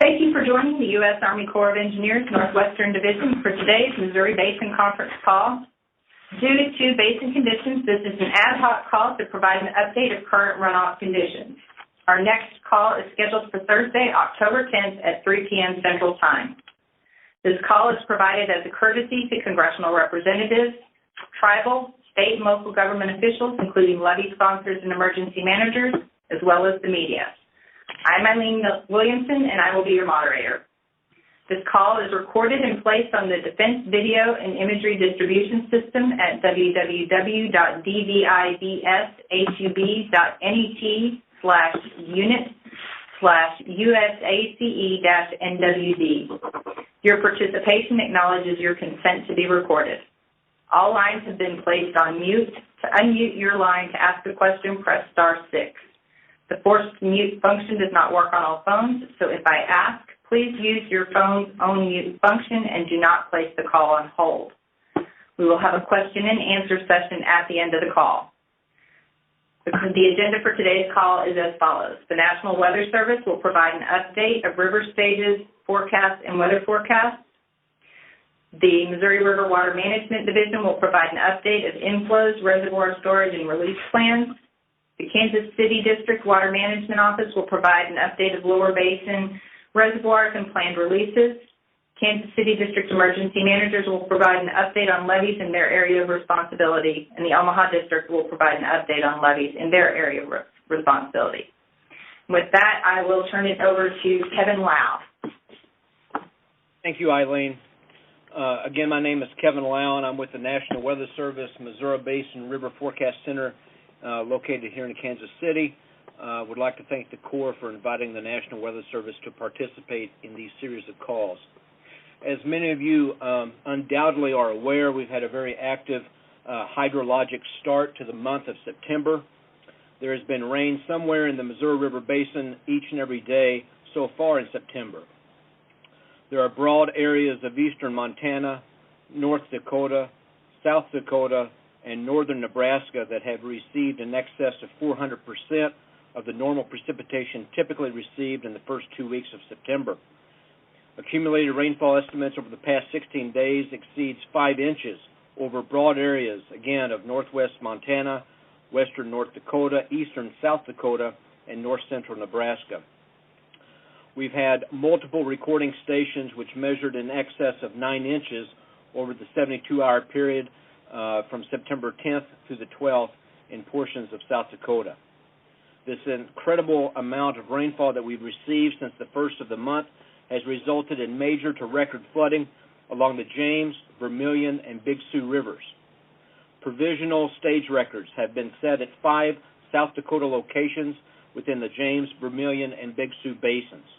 Thank you for joining the U.S. Army Corps of Engineers Northwestern Division for today's Missouri Basin Conference call. Due to basin conditions, this is an ad hoc call to provide an update of current runoff conditions. Our next call is scheduled for Thursday, October 10th at 3 p.m. Central Time. This call is provided as a courtesy to congressional representatives, tribal, state, and local government officials, including levee sponsors and emergency managers, as well as the media. I'm Eileen Williamson, and I will be your moderator. This call is recorded and placed on the Defense Video and Imagery Distribution System at www.dvibshub.net/unit/USACE-NWD. Your participation acknowledges your consent to be recorded. All lines have been placed on mute. To unmute your line to ask a question, press *6. The forced mute function does not work on all phones, so if I ask, please use your phone's own mute function and do not place the call on hold. We will have a question and answer session at the end of the call. The agenda for today's call is as follows. The National Weather Service will provide an update of river stages, forecasts, and weather forecasts. The Missouri River Water Management Division will provide an update of inflows, reservoir storage, and release plans. The Kansas City District Water Management Office will provide an update of lower basin reservoirs and planned releases. Kansas City District Emergency Managers will provide an update on levees in their area of responsibility, and the Omaha District will provide an update on levees in their area of responsibility. With that, I will turn it over to Kevin Lau. Thank you, Eileen. Again, my name is Kevin Lau, and I'm with the National Weather Service Missouri Basin River Forecast Center located here in Kansas City. Would like to thank the Corps for inviting the National Weather Service to participate in these series of calls. As many of you undoubtedly are aware, we've had a very active hydrologic start to the month of September. There has been rain somewhere in the Missouri River Basin each and every day so far in September. There are broad areas of eastern Montana, North Dakota, South Dakota, and northern Nebraska that have received in excess of 400% of the normal precipitation typically received in the first 2 weeks of September. Accumulated rainfall estimates over the past 16 days exceeds 5 inches over broad areas, again, of northwest Montana, western North Dakota, eastern South Dakota, and north central Nebraska. We've had multiple recording stations which measured in excess of 9 inches over the 72-hour period from September 10th through the 12th in portions of South Dakota. This incredible amount of rainfall that we've received since the first of the month has resulted in major to record flooding along the James, Vermilion, and Big Sioux rivers. Provisional stage records have been set at 5 South Dakota locations within the James, Vermilion, and Big Sioux basins.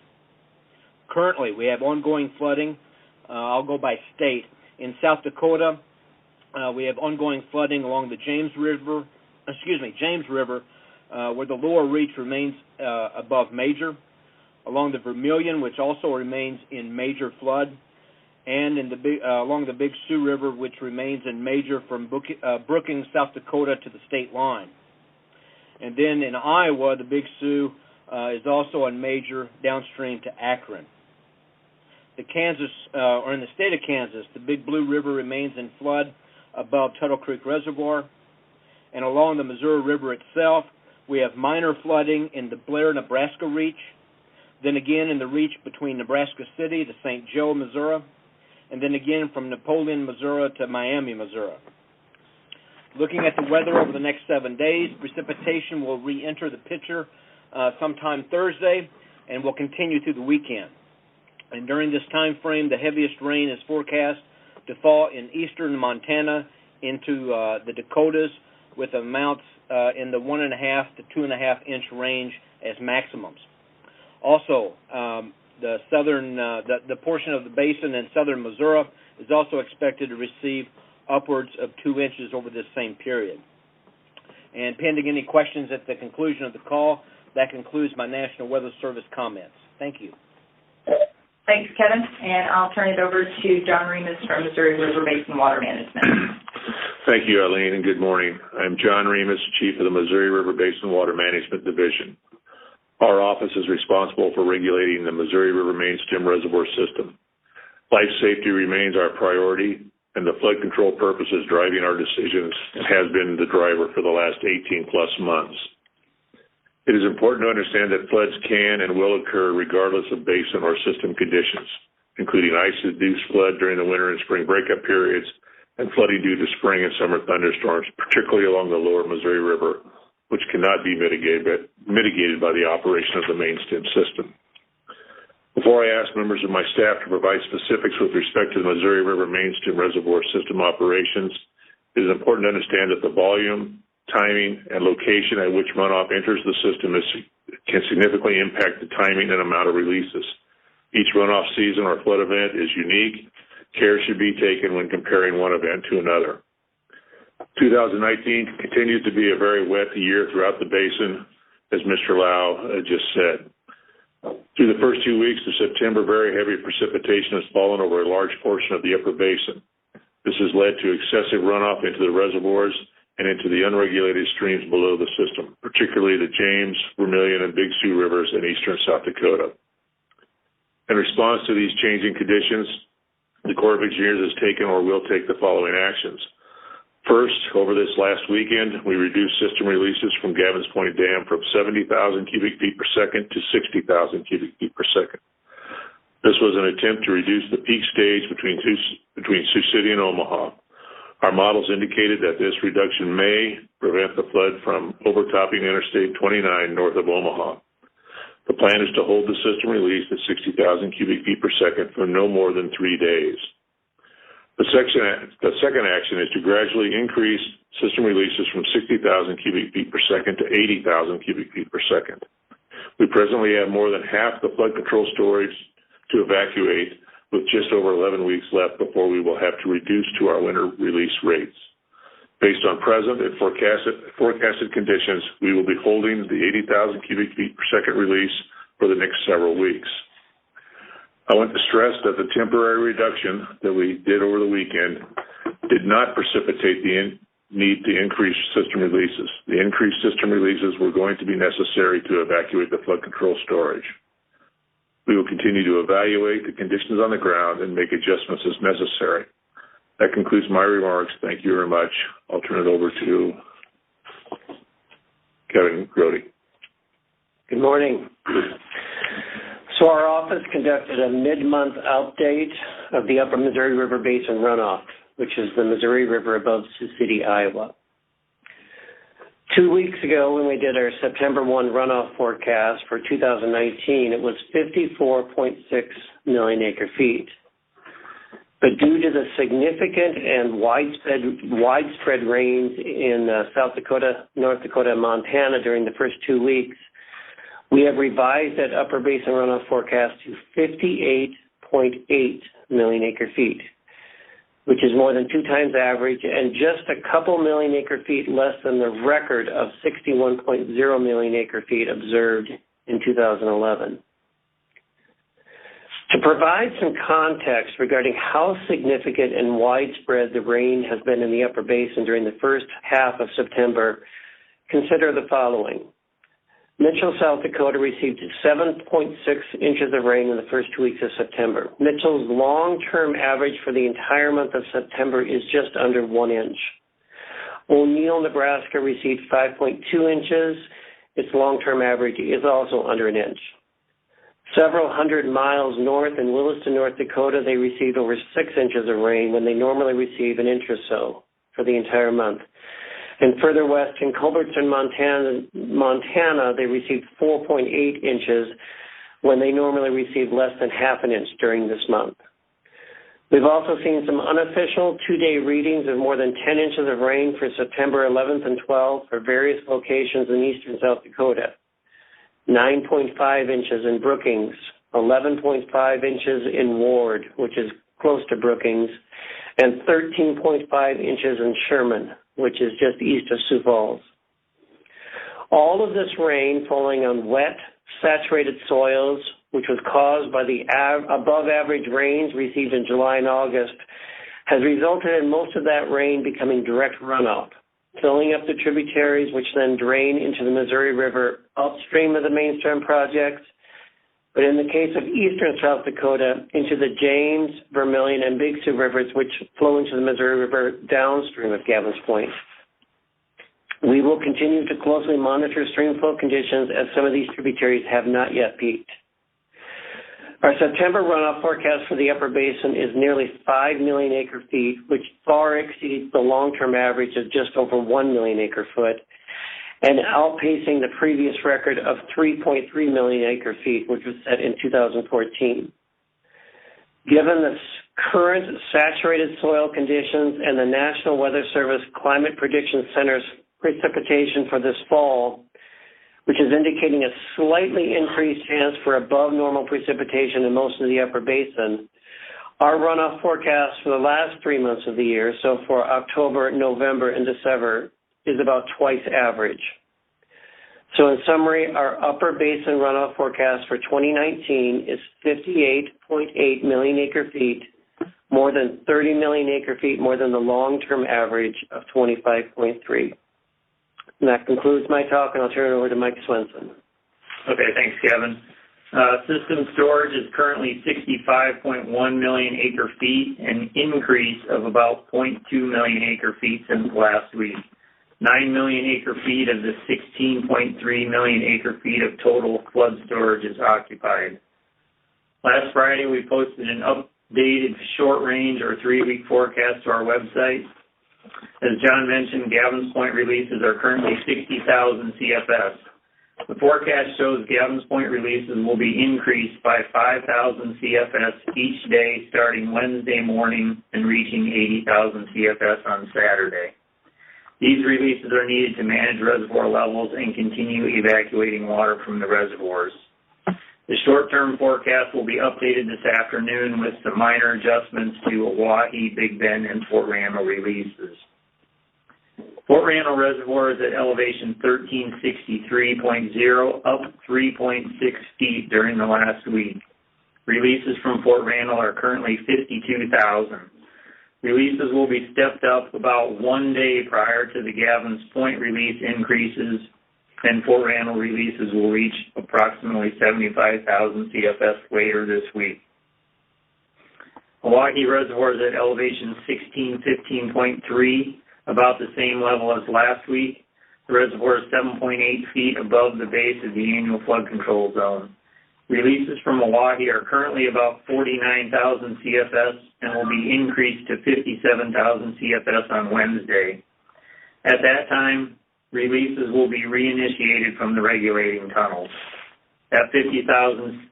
Currently, we have ongoing flooding. I'll go by state. In South Dakota, we have ongoing flooding along the James River, where the lower reach remains above major, along the Vermilion, which also remains in major flood, and in along the Big Sioux River, which remains in major from Brookings, South Dakota to the state line. And then in Iowa, the Big Sioux is also in major downstream to Akron. In the state of Kansas, the Big Blue River remains in flood above Tuttle Creek Reservoir, and along the Missouri River itself, we have minor flooding in the Blair, Nebraska reach, then again in the reach between Nebraska City to St. Joe, Missouri, and then again from Napoleon, Missouri to Miami, Missouri. Looking at the weather over the next 7 days, precipitation will re-enter the picture sometime Thursday and will continue through the weekend. And during this time frame, the heaviest rain is forecast to fall in eastern Montana into the Dakotas with amounts in the 1.5 to 2.5 inch range as maximums. Also, the portion of the basin in southern Missouri is also expected to receive upwards of 2 inches over this same period. And pending any questions at the conclusion of the call, that concludes my National Weather Service comments. Thank you. Thanks, Kevin. And I'll turn it over to John Remus from Missouri River Basin Water Management. Thank you, Eileen, and good morning. I'm John Remus, Chief of the Missouri River Basin Water Management Division. Our office is responsible for regulating the Missouri River Mainstem Reservoir System. Life safety remains our priority, and the flood control purpose is driving our decisions and has been the driver for the last 18-plus months. It is important to understand that floods can and will occur regardless of basin or system conditions, including ice-induced flood during the winter and spring breakup periods and flooding due to spring and summer thunderstorms, particularly along the lower Missouri River, which cannot be mitigated by the operation of the Mainstem system. Before I ask members of my staff to provide specifics with respect to the Missouri River Mainstem Reservoir System operations, it is important to understand that the volume, timing, and location at which runoff enters the system can significantly impact the timing and amount of releases. Each runoff season or flood event is unique. Care should be taken when comparing one event to another. 2019 continues to be a very wet year throughout the basin, as Mr. Lau just said. Through the first 2 weeks of September, very heavy precipitation has fallen over a large portion of the upper basin. This has led to excessive runoff into the reservoirs and into the unregulated streams below the system, particularly the James, Vermilion, and Big Sioux rivers in eastern South Dakota. In response to these changing conditions, the Corps of Engineers has taken or will take the following actions. First, over this last weekend, we reduced system releases from Gavin's Point Dam from 70,000 cubic feet per second to 60,000 cubic feet per second. This was an attempt to reduce the peak stage between Sioux City and Omaha. Our models indicated that this reduction may prevent the flood from overtopping Interstate 29 north of Omaha. The plan is to hold the system release at 60,000 cubic feet per second for no more than 3 days. The second action is to gradually increase system releases from 60,000 cubic feet per second to 80,000 cubic feet per second. We presently have more than half the flood control storage to evacuate, with just over 11 weeks left before we will have to reduce to our winter release rates. Based on present and forecasted conditions, we will be holding the 80,000 cubic feet per second release for the next several weeks. I want to stress that the temporary reduction that we did over the weekend did not precipitate the need to increase system releases. The increased system releases were going to be necessary to evacuate the flood control storage. We will continue to evaluate the conditions on the ground and make adjustments as necessary. That concludes my remarks. Thank you very much. I'll turn it over to Kevin Grody. Good morning. So our office conducted a mid-month update of the upper Missouri River Basin runoff, which is the Missouri River above Sioux City, Iowa. 2 weeks ago, when we did our September 1 runoff forecast for 2019, it was 54.6 million acre feet. But due to the significant and widespread rains in South Dakota, North Dakota, and Montana during the first 2 weeks, we have revised that upper basin runoff forecast to 58.8 million acre feet, which is more than 2 times average and just a couple million acre feet less than the record of 61.0 million acre feet observed in 2011. To provide some context regarding how significant and widespread the rain has been in the upper basin during the first half of September, consider the following. Mitchell, South Dakota received 7.6 inches of rain in the first 2 weeks of September. Mitchell's long-term average for the entire month of September is just under 1 inch. O'Neill, Nebraska received 5.2 inches. Its long-term average is also under an inch. Several hundred miles north in Williston, North Dakota, they received over 6 inches of rain when they normally receive an inch or so for the entire month. And further west in Culbertson, Montana, they received 4.8 inches when they normally receive less than half an inch during this month. We've also seen some unofficial 2-day readings of more than 10 inches of rain for September 11th and 12th for various locations in eastern South Dakota. 9.5 inches in Brookings, 11.5 inches in Ward, which is close to Brookings, and 13.5 inches in Sherman, which is just east of Sioux Falls. All of this rain falling on wet, saturated soils, which was caused by the above-average rains received in July and August, has resulted in most of that rain becoming direct runoff, filling up the tributaries, which then drain into the Missouri River upstream of the main stem projects. But in the case of eastern South Dakota, into the James, Vermilion, and Big Sioux rivers, which flow into the Missouri River downstream of Gavin's Point. We will continue to closely monitor stream flow conditions as some of these tributaries have not yet peaked. Our September runoff forecast for the Upper Basin is nearly 5 million acre-feet, which far exceeds the long-term average of just over 1 million acre-foot, and outpacing the previous record of 3.3 million acre-feet, which was set in 2014. Given the current saturated soil conditions and the National Weather Service Climate Prediction Center's precipitation for this fall, which is indicating a slightly increased chance for above normal precipitation in most of the Upper Basin, our runoff forecast for the last 3 months of the year, so for October, November, and December, is about twice average. So in summary, our Upper Basin runoff forecast for 2019 is 58.8 million acre-feet, more than 30 million acre-feet more than the long-term average of 25.3. And that concludes my talk, and I'll turn it over to Mike Swenson. Okay, thanks, Kevin. System storage is currently 65.1 million acre-feet, an increase of about 0.2 million acre-feet since last week. 9 million acre-feet of the 16.3 million acre-feet of total flood storage is occupied. Last Friday, we posted an updated short-range or 3-week forecast to our website. As John mentioned, Gavin's Point releases are currently 60,000 CFS. The forecast shows Gavin's Point releases will be increased by 5,000 CFS each day starting Wednesday morning and reaching 80,000 CFS on Saturday. These releases are needed to manage reservoir levels and continue evacuating water from the reservoirs. The short-term forecast will be updated this afternoon with some minor adjustments to Oahe, Big Bend, and Fort Randall releases. Fort Randall Reservoir is at elevation 1363.0, up 3.6 feet during the last week. Releases from Fort Randall are currently 52,000. Releases will be stepped up about 1 day prior to the Gavin's Point release increases, and Fort Randall releases will reach approximately 75,000 CFS later this week. Oahe Reservoir is at elevation 1615.3, about the same level as last week. The reservoir is 7.8 feet above the base of the annual flood control zone. Releases from Oahe are currently about 49,000 CFS and will be increased to 57,000 CFS on Wednesday. At that time, releases will be reinitiated from the regulating tunnels. That 57,000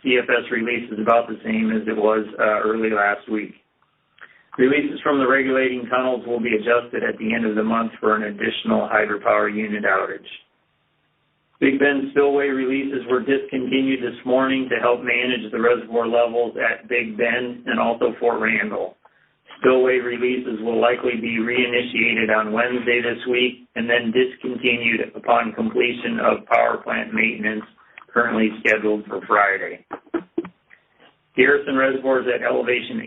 CFS release is about the same as it was early last week. Releases from the regulating tunnels will be adjusted at the end of the month for an additional hydropower unit outage. Big Bend spillway releases were discontinued this morning to help manage the reservoir levels at Big Bend and also Fort Randall. Spillway releases will likely be reinitiated on Wednesday this week and then discontinued upon completion of power plant maintenance currently scheduled for Friday. Garrison Reservoir is at elevation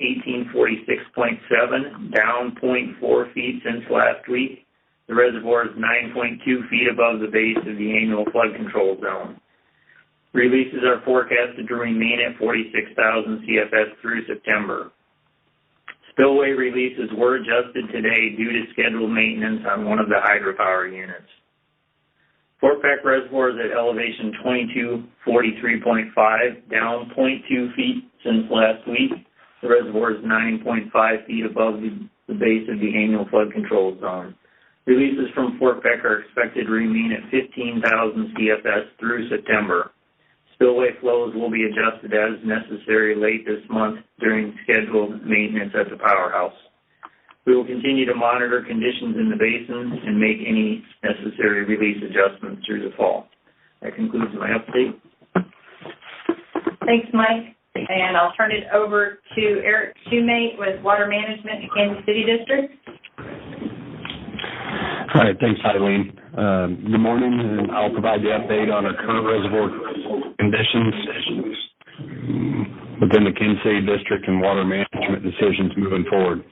1846.7, down 0.4 feet since last week. The reservoir is 9.2 feet above the base of the annual flood control zone. Releases are forecasted to remain at 46,000 CFS through September. Spillway releases were adjusted today due to scheduled maintenance on one of the hydropower units. Fort Peck Reservoir is at elevation 2243.5, down 0.2 feet since last week. The reservoir is 9.5 feet above the base of the annual flood control zone. Releases from Fort Peck are expected to remain at 15,000 CFS through September. Spillway flows will be adjusted as necessary late this month during scheduled maintenance at the powerhouse. We will continue to monitor conditions in the basin and make any necessary release adjustments through the fall. That concludes my update. Thanks, Mike. And I'll turn it over to Eric Shoemate with Water Management in Kansas City District. All right, thanks, Eileen. Good morning, and I'll provide the update on our current reservoir conditions within the Kansas City District and water management decisions moving forward.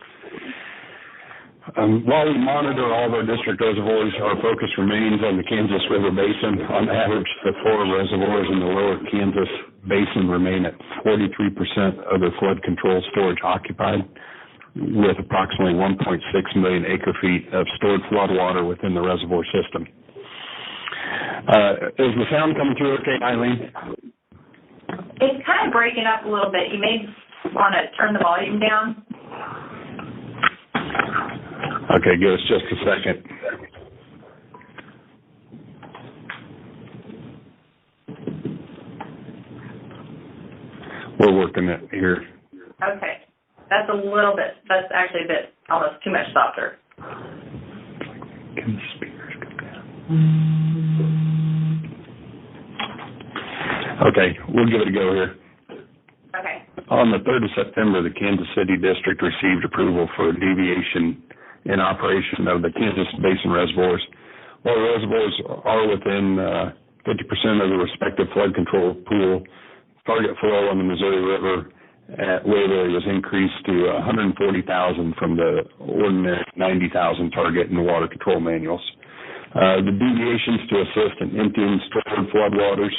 While we monitor all of our district reservoirs, our focus remains on the Kansas River Basin. On average, the 4 reservoirs in the lower Kansas Basin remain at 43% of their flood control storage occupied, with approximately 1.6 million acre-feet of stored flood water within the reservoir system. Is the sound coming through okay, Eileen? It's kind of breaking up a little bit. You may want to turn the volume down. Okay, give us just a second. We're working it here. Okay. That's actually a bit, almost too much softer. Can the speakers go down? Okay, we'll give it a go here. Okay. On the 3rd of September, the Kansas City District received approval for a deviation in operation of the Kansas Basin reservoirs. While reservoirs are within 50% of the respective flood control pool, target flow on the Missouri River at Waverly was increased to 140,000 from the ordinary 90,000 target in the water control manuals. The deviations to assist in emptying stored floodwaters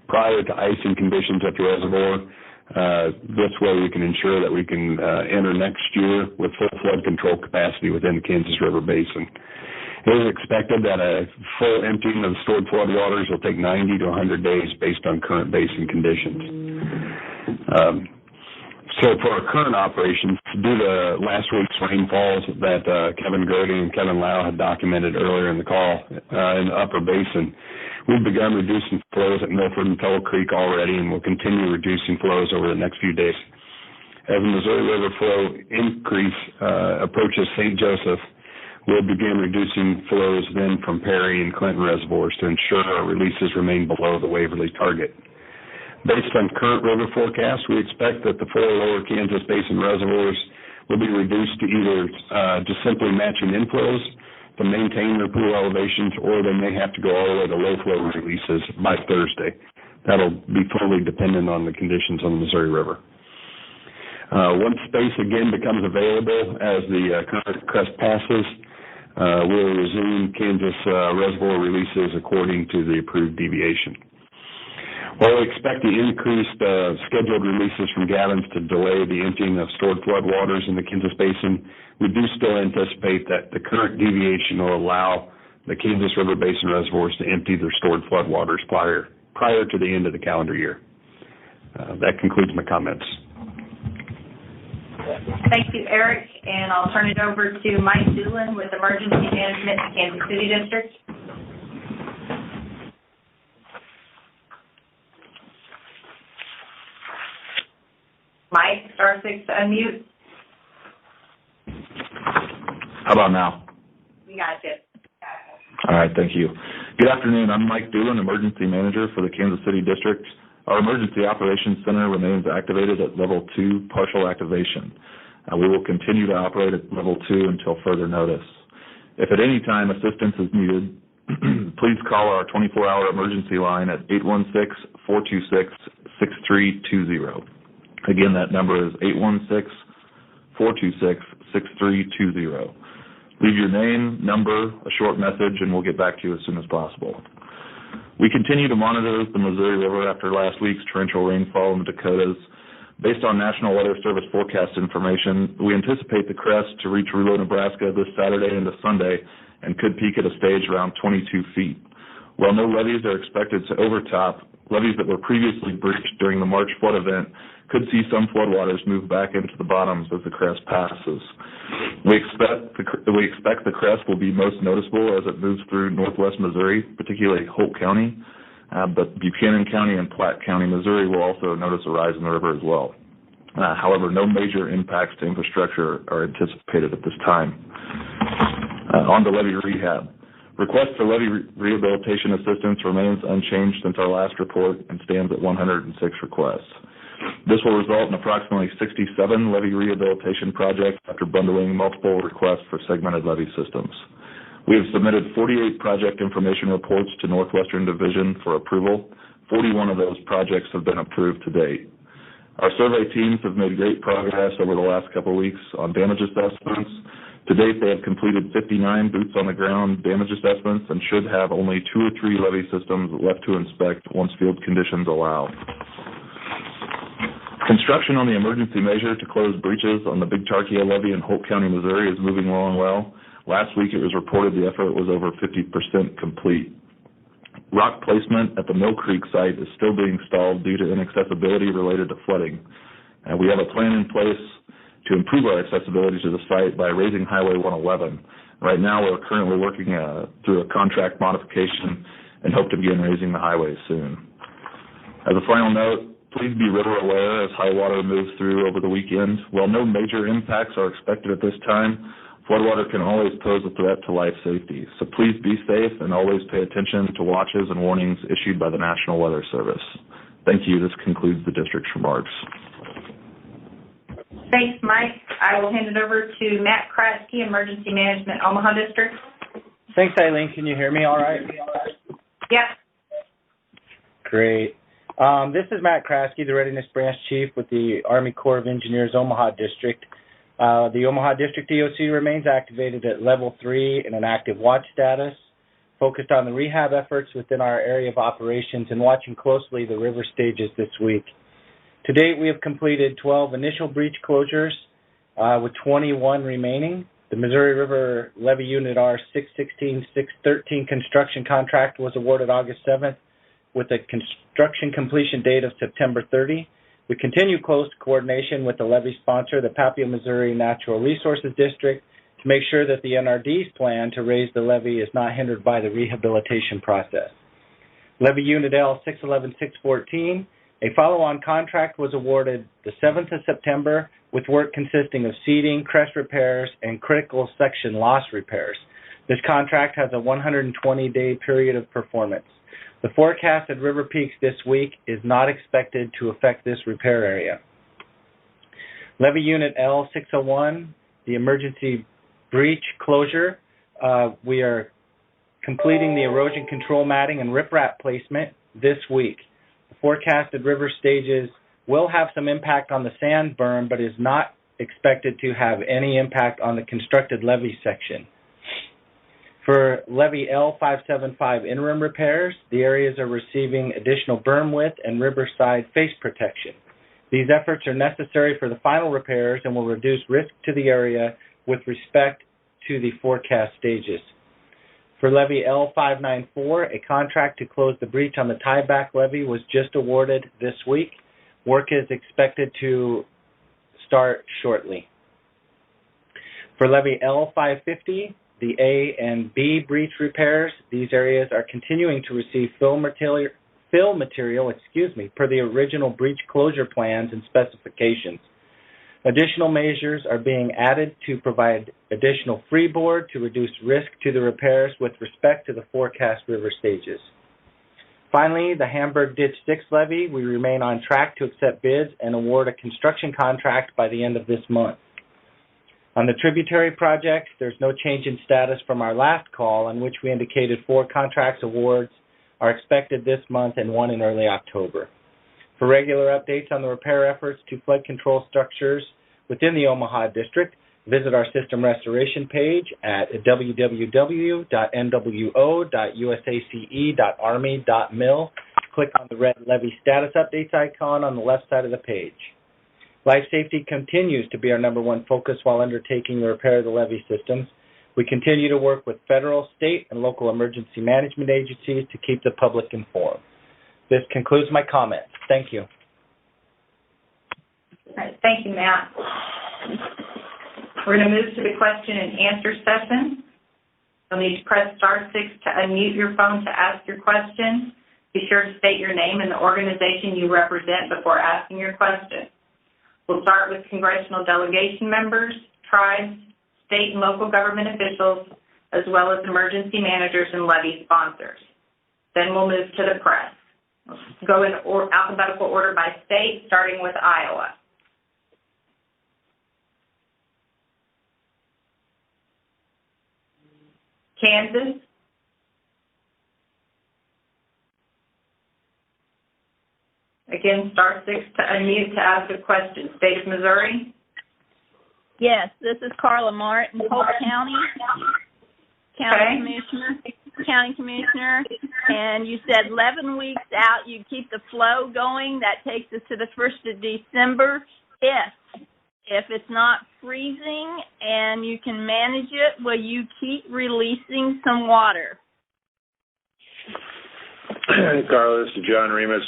prior to icing conditions at the reservoir. This way we can ensure that we can enter next year with full flood control capacity within the Kansas River Basin. It is expected that a full emptying of the stored floodwaters will take 90 to 100 days based on current basin conditions. So for our current operations, due to last week's rainfalls that Kevin Gertie and Kevin Lau had documented earlier in the call in the Upper Basin, we've begun reducing flows at Milford and Fellow Creek already, and we'll continue reducing flows over the next few days. As the Missouri River flow increase approaches St. Joseph, we'll begin reducing flows then from Perry and Clinton reservoirs to ensure our releases remain below the Waverly target. Based on current river forecasts, we expect that the 4 lower Kansas Basin reservoirs will be reduced to either just simply matching inflows to maintain their pool elevations, or they may have to go all the way to low flow releases by Thursday. That'll be totally dependent on the conditions on the Missouri River. Once space again becomes available as the current crest passes, we'll resume Kansas reservoir releases according to the approved deviation. While we expect the increased scheduled releases from Gavin's to delay the emptying of stored floodwaters in the Kansas Basin, we do still anticipate that the current deviation will allow the Kansas River Basin reservoirs to empty their stored floodwaters prior to the end of the calendar year. That concludes my comments. Thank you, Eric, and I'll turn it over to Mike Doolin with Emergency Management in Kansas City District. Mike, star 6 to unmute. How about now? We got you. All right, thank you. Good afternoon. I'm Mike Doolin, Emergency Manager for the Kansas City District. Our Emergency Operations Center remains activated at Level 2 partial activation. We will continue to operate at Level 2 until further notice. If at any time assistance is needed, please call our 24-hour emergency line at 816-426-6320. Again, that number is 816-426-6320. Leave your name, number, a short message, and we'll get back to you as soon as possible. We continue to monitor the Missouri River after last week's torrential rainfall in the Dakotas. Based on National Weather Service forecast information, we anticipate the crest to reach Rulo, Nebraska this Saturday into Sunday and could peak at a stage around 22 feet. While no levees are expected to overtop, levees that were previously breached during the March flood event could see some floodwaters move back into the bottoms as the crest passes. We expect the crest will be most noticeable as it moves through northwest Missouri, particularly Holt County, but Buchanan County and Platte County, Missouri will also notice a rise in the river as well. However, no major impacts to infrastructure are anticipated at this time. On to levee rehab. Request for levee rehabilitation assistance remains unchanged since our last report and stands at 106 requests. This will result in approximately 67 levee rehabilitation projects after bundling multiple requests for segmented levee systems. We have submitted 48 project information reports to Northwestern Division for approval. 41 of those projects have been approved to date. Our survey teams have made great progress over the last couple of weeks on damage assessments. To date, they have completed 59 boots-on-the-ground damage assessments and should have only 2 or 3 levee systems left to inspect once field conditions allow. Construction on the emergency measure to close breaches on the Big Tarkia levee in Holt County, Missouri is moving along well. Last week, it was reported the effort was over 50% complete. Rock placement at the Mill Creek site is still being stalled due to inaccessibility related to flooding. We have a plan in place to improve our accessibility to the site by raising Highway 111. Right now, we're currently working through a contract modification and hope to begin raising the highway soon. As a final note, please be river aware as high water moves through over the weekend. While no major impacts are expected at this time, floodwater can always pose a threat to life safety. So please be safe and always pay attention to watches and warnings issued by the National Weather Service. Thank you. This concludes the district's remarks. Thanks, Mike. I will hand it over to Matt Kraske, Emergency Management, Omaha District. Thanks, Eileen. Can you hear me all right? Yep. Great. This is Matt Kraske, the Readiness Branch Chief with the Army Corps of Engineers Omaha District. The Omaha District DOC remains activated at Level 3 in an active watch status, focused on the rehab efforts within our area of operations and watching closely the river stages this week. To date, we have completed 12 initial breach closures with 21 remaining. The Missouri River Levee Unit R 616-613 construction contract was awarded August 7th with a construction completion date of September 30. We continue close coordination with the levee sponsor, the Papio, Missouri Natural Resources District, to make sure that the NRD's plan to raise the levee is not hindered by the rehabilitation process. Levee Unit L 611-614, a follow-on contract was awarded the 7th of September with work consisting of seeding, crest repairs, and critical section loss repairs. This contract has a 120-day period of performance. The forecasted river peaks this week is not expected to affect this repair area. Levee Unit L 601, the emergency breach closure. We are completing the erosion control matting and riprap placement this week. The forecasted river stages will have some impact on the sand berm, but is not expected to have any impact on the constructed levee section. For Levee L575 interim repairs, the areas are receiving additional berm width and riverside face protection. These efforts are necessary for the final repairs and will reduce risk to the area with respect to the forecast stages. For Levee L594, a contract to close the breach on the tieback levee was just awarded this week. Work is expected to start shortly. For Levee L550, the A and B breach repairs, these areas are continuing to receive fill material per the original breach closure plans and specifications. Additional measures are being added to provide additional freeboard to reduce risk to the repairs with respect to the forecast river stages. Finally, the Hamburg Ditch 6 levee, we remain on track to accept bids and award a construction contract by the end of this month. On the tributary projects, there's no change in status from our last call, on which we indicated 4 contracts awards are expected this month and 1 in early October. For regular updates on the repair efforts to flood control structures within the Omaha District, visit our system restoration page at www.nwo.usace.army.mil. Click on the red levee status updates icon on the left side of the page. Life safety continues to be our number one focus while undertaking the repair of the levee systems. We continue to work with federal, state, and local emergency management agencies to keep the public informed. This concludes my comments. Thank you. All right, thank you, Matt. We're going to move to the question and answer session. You'll need to press *6 to unmute your phone to ask your question. Be sure to state your name and the organization you represent before asking your question. We'll start with congressional delegation members, tribes, state and local government officials, as well as emergency managers and levee sponsors. Then we'll move to the press. We'll go in alphabetical order by state, starting with Iowa. Kansas. Again, *6 to unmute to ask a question. State of Missouri. Yes, this is Carla Martin, Polk County Commissioner, and you said 11 weeks out you keep the flow going. That takes us to the 1st of December. If it's not freezing and you can manage it, will you keep releasing some water? Carla, this is John Remus.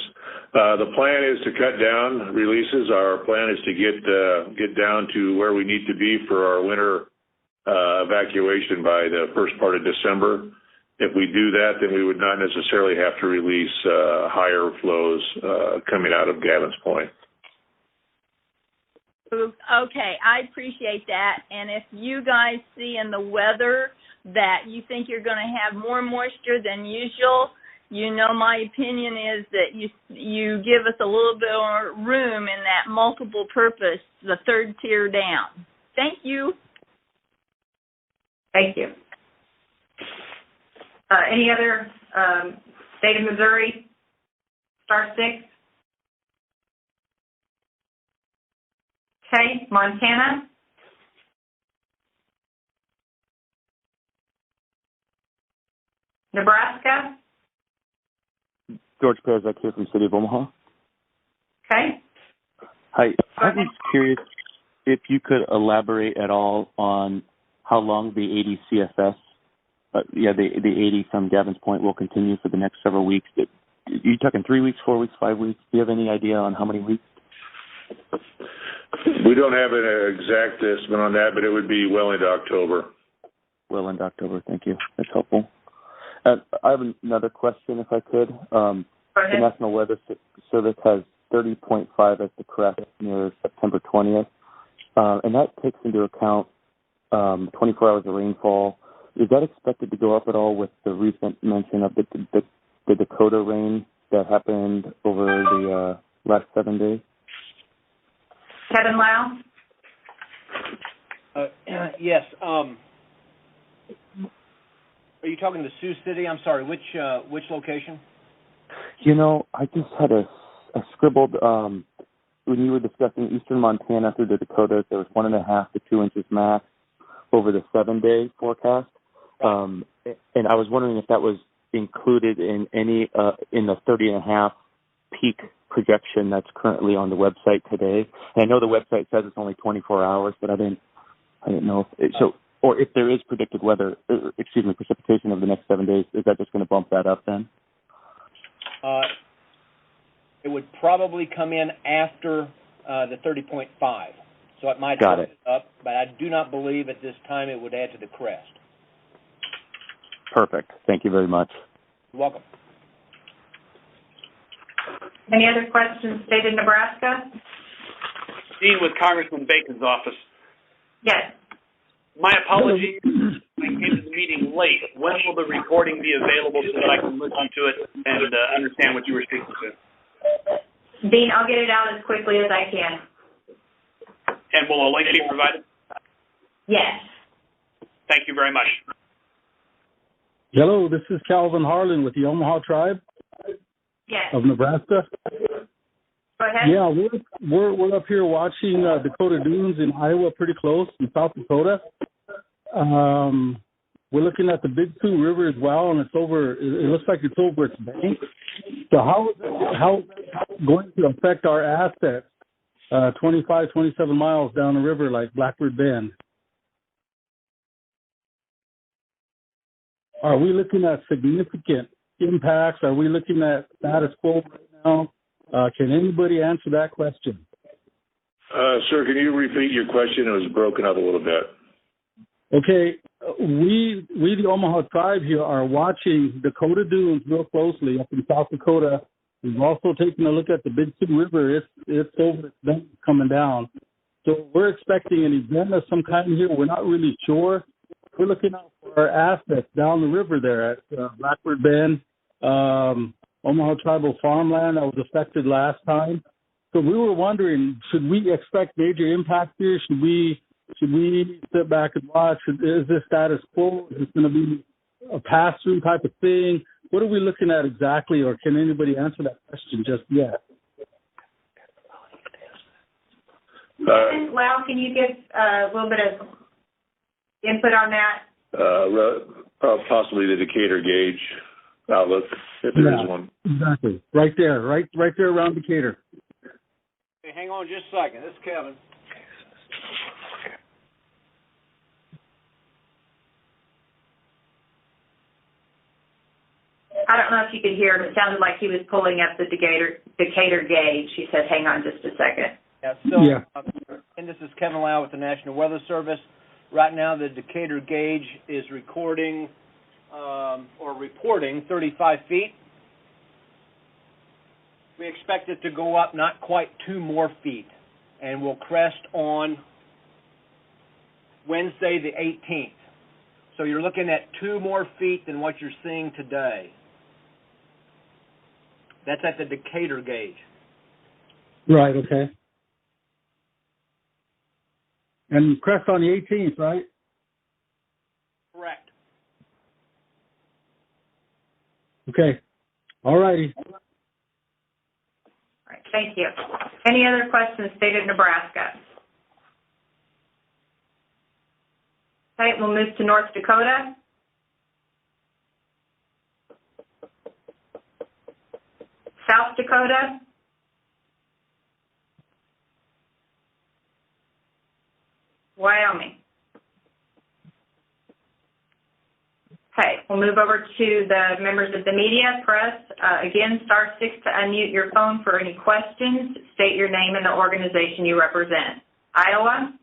The plan is to cut down releases. Our plan is to get down to where we need to be for our winter evacuation by the first part of December. If we do that, then we would not necessarily have to release higher flows coming out of Gavin's Point. Okay, I appreciate that. And if you guys see in the weather that you think you're going to have more moisture than usual, you know my opinion is that you give us a little bit more room in that multiple purpose, the third tier down. Thank you. Thank you. Any other state of Missouri? Star 6. Okay, Montana. Nebraska. George Perzak here from the City of Omaha. Okay. Hi. I was curious if you could elaborate at all on how long the 80 CFS, the 80 from Gavin's Point will continue for the next several weeks. Are you talking 3 weeks, 4 weeks, 5 weeks? Do you have any idea on how many weeks? We don't have an exact estimate on that, but it would be well into October. Well into October. Thank you. That's helpful. I have another question, if I could. The National Weather Service has 30.5 as the crest near September 20th, and that takes into account 24 hours of rainfall. Is that expected to go up at all with the recent mention of the Dakota rain that happened over the last 7 days? Kevin Lau? Yes. Are you talking to Sioux City? I'm sorry, which location? You know, I just had a scribbled, when you were discussing eastern Montana through the Dakotas, there was 1.5 to 2 inches max over the 7-day forecast. And I was wondering if that was included in any, in the 30.5 peak projection that's currently on the website today. And I know the website says it's only 24 hours, but I didn't know if or if there is predicted precipitation over the next 7 days, is that just going to bump that up then? It would probably come in after the 30.5, so it might Got bump it up, but I do not believe at this time it would add to the crest. Perfect. Thank you very much. You're welcome. Any other questions, State of Nebraska? Dean with Congressman Bacon's office. Yes. My apologies. I came to the meeting late. When will the recording be available so that I can listen to it and understand what you were speaking to? Dean, I'll get it out as quickly as I can. And will a link be provided? Yes. Thank you very much. Hello, this is Calvin Harlan with the Omaha Tribe of Nebraska. Go ahead. Yeah, we're up here watching Dakota Dunes in Iowa, pretty close in South Dakota. We're looking at the Big Sioux River as well, and it's over. It looks like it's over its bank. So how is it going to affect our assets 25, 27 miles down the river like Blackbird Bend? Are we looking at significant impacts? Are we looking at status quo right now? Can anybody answer that question? Sir, can you repeat your question? It was broken up a little bit. Okay, we the Omaha Tribe here are watching Dakota Dunes real closely up in South Dakota. We've also taken a look at the Big Sioux River. It's over, it's coming down. So we're expecting an event of some kind here. We're not really sure. We're looking out for our assets down the river there at Blackbird Bend, Omaha Tribal Farmland that was affected last time. So we were wondering, should we expect major impact here? Should we sit back and watch? Is this status quo? Is this going to be a pass-through type of thing? What are we looking at exactly, or can anybody answer that question just yet? Lau, can you give a little bit of input on that? Possibly the Decatur gauge outlet, if there is one. Exactly. Right there around Decatur. Hey, hang on just a second. This is Kevin. I don't know if you could hear him. It sounded like he was pulling up the Decatur gauge. He said, hang on just a second. And this is Kevin Lau with the National Weather Service. Right now, the Decatur gauge is reporting 35 feet. We expect it to go up not quite 2 more feet, and will crest on Wednesday the 18th. So you're looking at 2 more feet than what you're seeing today. That's at the Decatur gauge. Right, okay. And crest on the 18th, right? Correct. Okay. All righty. All right, thank you. Any other questions, State of Nebraska? Okay, we'll move to North Dakota. South Dakota. Wyoming. Okay, we'll move over to the members of the media, press. Again, star 6 to unmute your phone for any questions. State your name and the organization you represent. Iowa.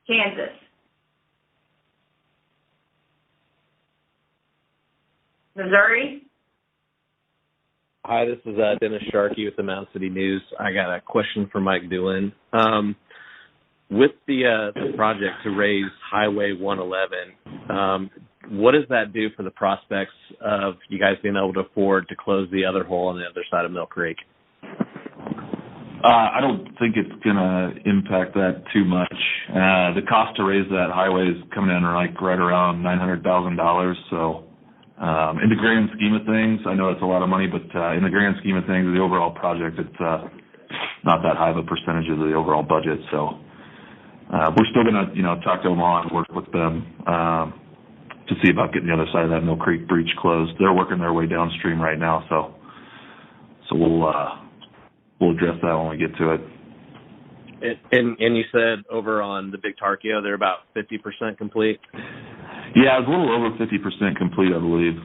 Kansas. Missouri. Hi, this is Dennis Sharkey with the Mound City News. I got a question for Mike Doolin. With the project to raise Highway 111, what does that do for the prospects of you guys being able to afford to close the other hole on the other side of Mill Creek? I don't think it's going to impact that too much. The cost to raise that highway is coming in like right around $900,000. So in the grand scheme of things, I know it's a lot of money, but in the grand scheme of things, the overall project, it's not that high of a percentage of the overall budget. So we're still going to, talk to Omaha and work with them to see about getting the other side of that Mill Creek breach closed. They're working their way downstream right now, so we'll address that when we get to it. And you said over on the Big Tarkio, they're about 50% complete? Yeah, it's a little over 50% complete, I believe.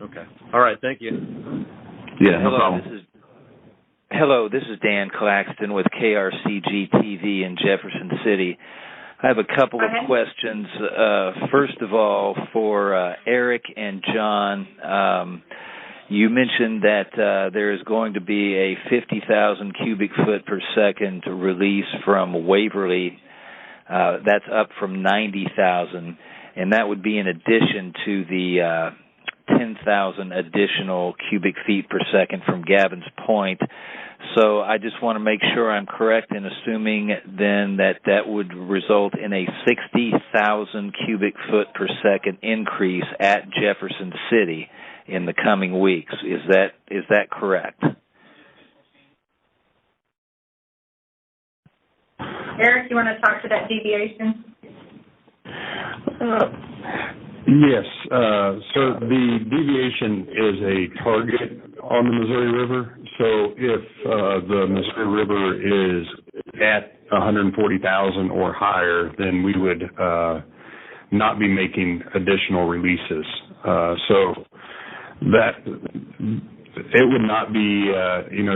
Okay. All right, thank you. Yeah, no problem. Hello, this is Dan Claxton with KRCG-TV in Jefferson City. I have a couple of questions. First of all, for Eric and John, you mentioned that there is going to be a 50,000 cubic foot per second release from Waverly. That's up from 90,000, and that would be in addition to the 10,000 additional cubic feet per second from Gavin's Point. So I just want to make sure I'm correct in assuming then that would result in a 60,000 cubic foot per second increase at Jefferson City in the coming weeks. Is that correct? Eric, you want to talk to that deviation? Yes. So the deviation is a target on the Missouri River. So if the Missouri River is at 140,000 or higher, then we would not be making additional releases. So that it would not be,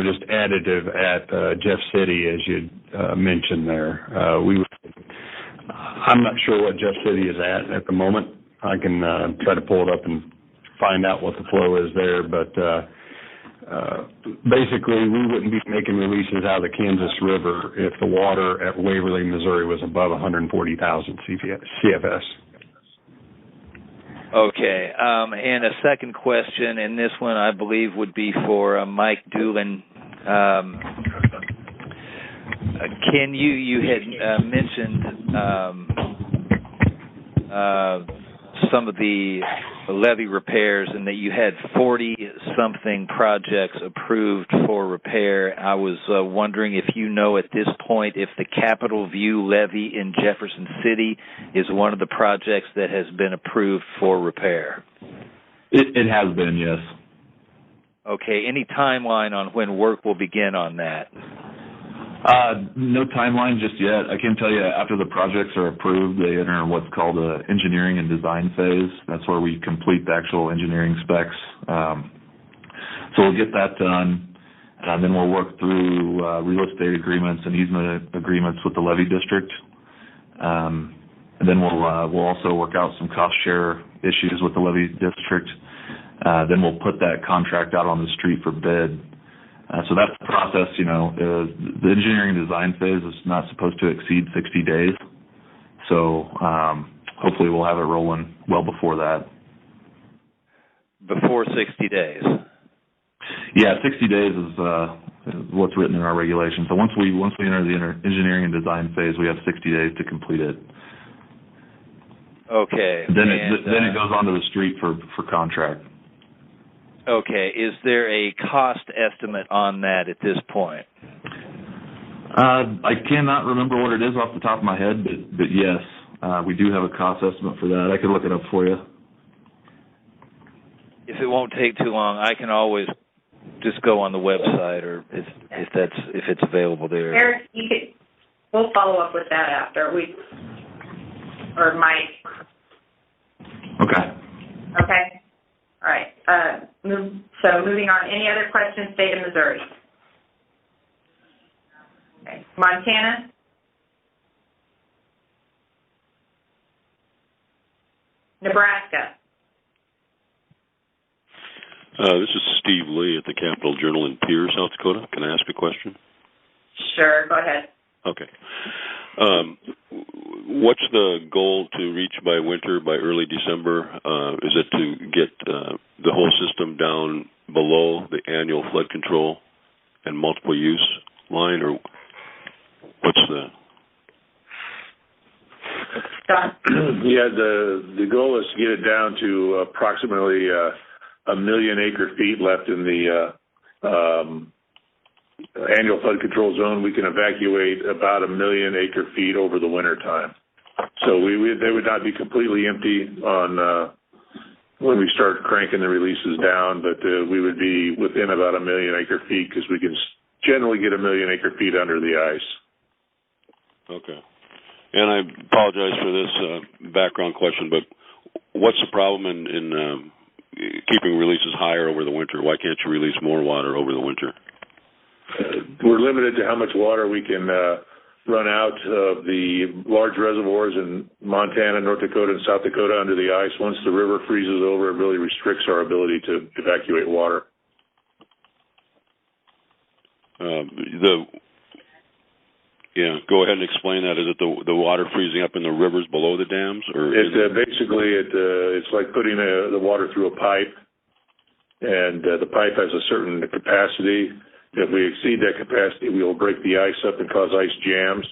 just additive at Jeff City, as you mentioned there. I'm not sure what Jeff City is at the moment. I can try to pull it up and find out what the flow is there, but basically we wouldn't be making releases out of the Kansas River if the water at Waverly, Missouri was above 140,000 CFS. Okay, and a second question, and this one I believe would be for Mike Doolin. Can you had mentioned some of the levee repairs and that you had 40-something projects approved for repair. I was wondering if you know at this point if the Capitol View levee in Jefferson City is one of the projects that has been approved for repair. It has been, yes. Okay. Any timeline on when work will begin on that? No timeline just yet. I can tell you after the projects are approved, they enter what's called the engineering and design phase. That's where we complete the actual engineering specs. So we'll get that done. Then we'll work through real estate agreements and easement agreements with the levee district. And then we'll also work out some cost share issues with the levee district. Then we'll put that contract out on the street for bid. So that's the process, the engineering and design phase is not supposed to exceed 60 days. So hopefully we'll have it rolling well before that. Before 60 days? Yeah, 60 days is what's written in our regulations. So once we enter the engineering and design phase, we have 60 days to complete it. Okay. Then it goes onto the street for contract. Okay. Is there a cost estimate on that at this point? I cannot remember what it is off the top of my head, but yes, we do have a cost estimate for that. I could look it up for you. If it won't take too long, I can always just go on the website, or if it's available there. Eric, we'll follow up with that after or Mike. Okay. Okay. All right. So moving on. Any other questions? State of Missouri. Okay. Montana. Nebraska. This is Steve Lee at the Capital Journal in Pierre, South Dakota. Can I ask a question? Sure. Go ahead. Okay. What's the goal to reach by early December? Is it to get the whole system down below the annual flood control and multiple use line, or what's the... Yeah, the goal is to get it down to approximately 1 million acre feet left in the annual flood control zone. We can evacuate about 1 million acre feet over the winter time. So they would not be completely empty on when we start cranking the releases down, but we would be within about 1 million acre feet because we can generally get 1 million acre feet under the ice. Okay. And I apologize for this background question, but what's the problem in keeping releases higher over the winter? Why can't you release more water over the winter? We're limited to how much water we can run out of the large reservoirs in Montana, North Dakota, and South Dakota under the ice. Once the river freezes over, it really restricts our ability to evacuate water. Go ahead and explain that. Is it the water freezing up in the rivers below the dams, or basically it's like putting the water through a pipe, and the pipe has a certain capacity. If we exceed that capacity, we will break the ice up and cause ice jams,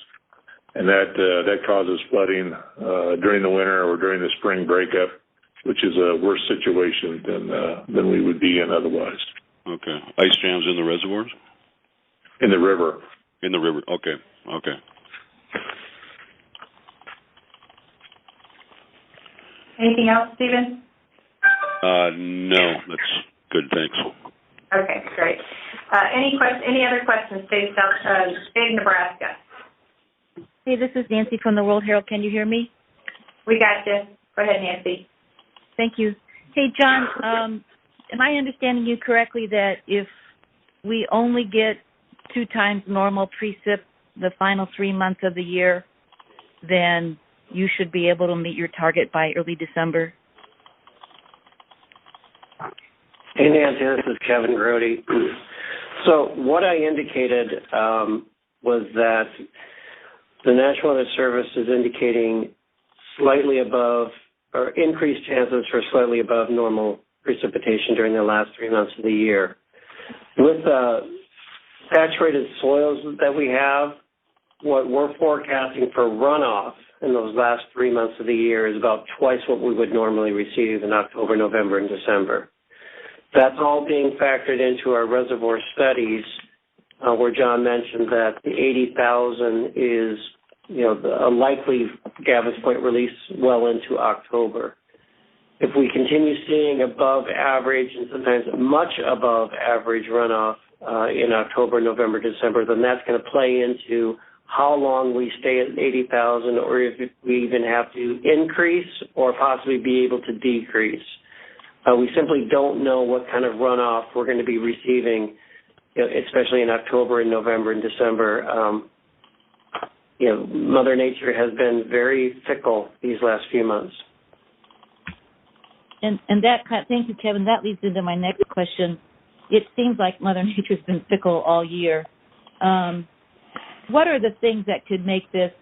and that causes flooding during the winter or during the spring breakup, which is a worse situation than we would be in otherwise. Okay. Ice jams in the reservoirs? In the river. In the river. Okay. Anything else, Stephen? No, that's good. Thanks. Okay, great. Any other questions? State of Nebraska. Hey, this is Nancy from the World Herald. Can you hear me? We got you. Go ahead, Nancy. Thank you. Hey, John, am I understanding you correctly that if we only get 2 times normal precip the final 3 months of the year, then you should be able to meet your target by early December? Hey, Nancy, this is Kevin Grody. So what I indicated was that the National Weather Service is indicating slightly above or increased chances for slightly above normal precipitation during the last 3 months of the year. With saturated soils that we have, what we're forecasting for runoff in those last 3 months of the year is about twice what we would normally receive in October, November, and December. That's all being factored into our reservoir studies, where John mentioned that the 80,000 is, a likely Gavin's Point release well into October. If we continue seeing above average and sometimes much above average runoff in October, November, December, then that's going to play into how long we stay at 80,000, or if we even have to increase or possibly be able to decrease. We simply don't know what kind of runoff we're going to be receiving, especially in October and November and December. Mother Nature has been very fickle these last few months. And thank you, Kevin. That leads into my next question. It seems like Mother Nature's been fickle all year. What are the things that could make this,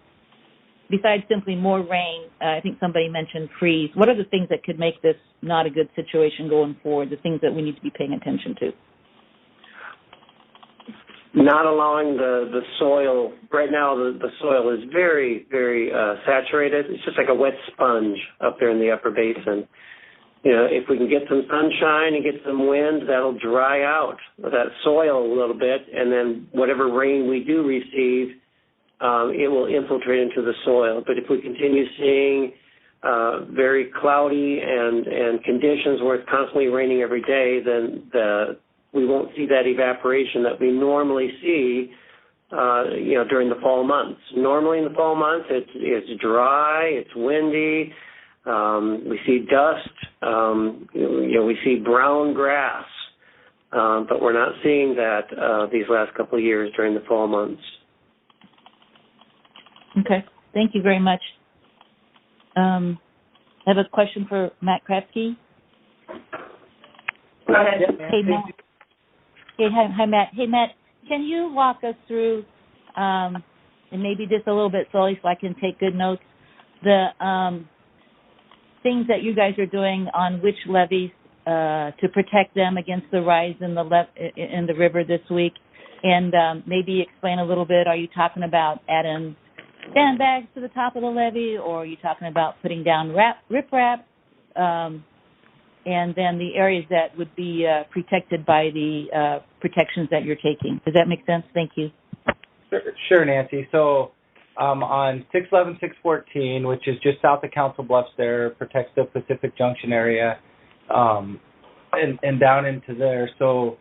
besides simply more rain, I think somebody mentioned freeze, what are the things that could make this not a good situation going forward, the things that we need to be paying attention to? Not allowing the soil, right now the soil is very, very saturated. It's just like a wet sponge up there in the upper basin. If we can get some sunshine and get some wind, that'll dry out that soil a little bit, and then whatever rain we do receive, it will infiltrate into the soil. But if we continue seeing very cloudy and conditions where it's constantly raining every day, then we won't see that evaporation that we normally see, during the fall months. Normally in the fall months, it's dry, it's windy. We see dust, we see brown grass, but we're not seeing that these last couple of years during the fall months. Okay, thank you very much. I have a question for Matt Kratzke. Go ahead. Hey, Matt. Hey, hi, Matt. Hey, Matt, can you walk us through, and maybe just a little bit slowly so I can take good notes, the things that you guys are doing on which levees to protect them against the rise in the river this week, and maybe explain a little bit. Are you talking about adding sandbags to the top of the levee, or are you talking about putting down riprap, and then the areas that would be protected by the protections that you're taking? Does that make sense? Thank you. Sure, Nancy. So on 611, 614, which is just south of Council Bluffs there, protects the Pacific Junction area, and down into there. So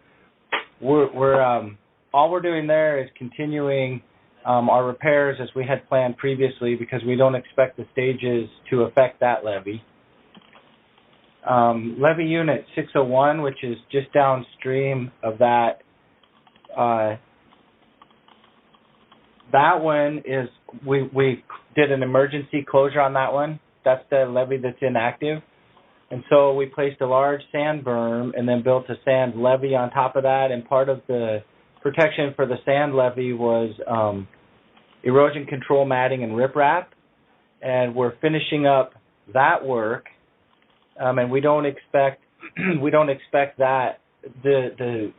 we're all we're doing there is continuing our repairs as we had planned previously, because we don't expect the stages to affect that levee. Levee unit 601, which is just downstream of that, that one is, we did an emergency closure on that one. That's the levee that's inactive. And so we placed a large sand berm and then built a sand levee on top of that. And part of the protection for the sand levee was erosion control matting and riprap. And we're finishing up that work. And we don't expect that the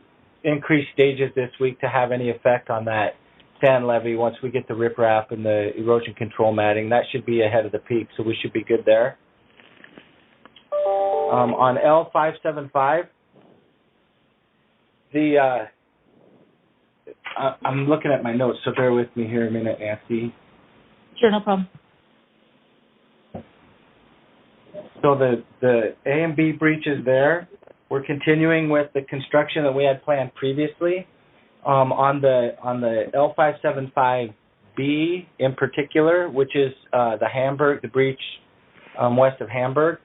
increased stages this week to have any effect on that sand levee once we get the riprap and the erosion control matting. That should be ahead of the peak, so we should be good there. On L575, I'm looking at my notes, so bear with me here a minute, Nancy. Sure, no problem. So the A and B breaches there, we're continuing with the construction that we had planned previously. On the L575B in particular, which is the breach west of Hamburg,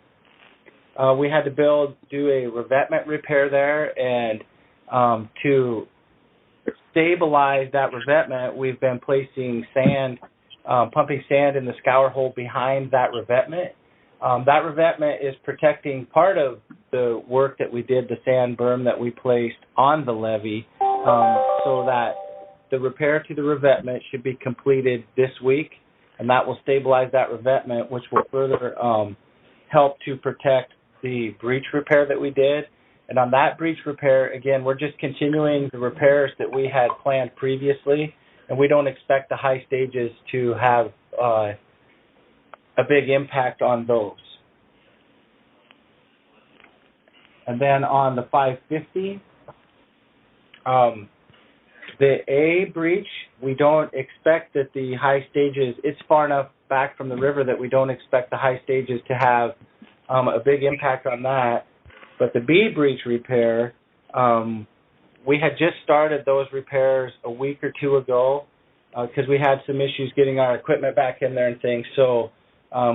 we had to do a revetment repair there, and to stabilize that revetment, we've been placing sand, pumping sand in the scour hole behind that revetment. That revetment is protecting part of the work that we did, the sand berm that we placed on the levee, so that the repair to the revetment should be completed this week, and that will stabilize that revetment, which will further help to protect the breach repair that we did. And on that breach repair, again, we're just continuing the repairs that we had planned previously, and we don't expect the high stages to have a big impact on those. And then on the 550, the A breach, we don't expect that the high stages, it's far enough back from the river that we don't expect the high stages to have a big impact on that. But the B breach repair, we had just started those repairs a week or two ago because we had some issues getting our equipment back in there and things. So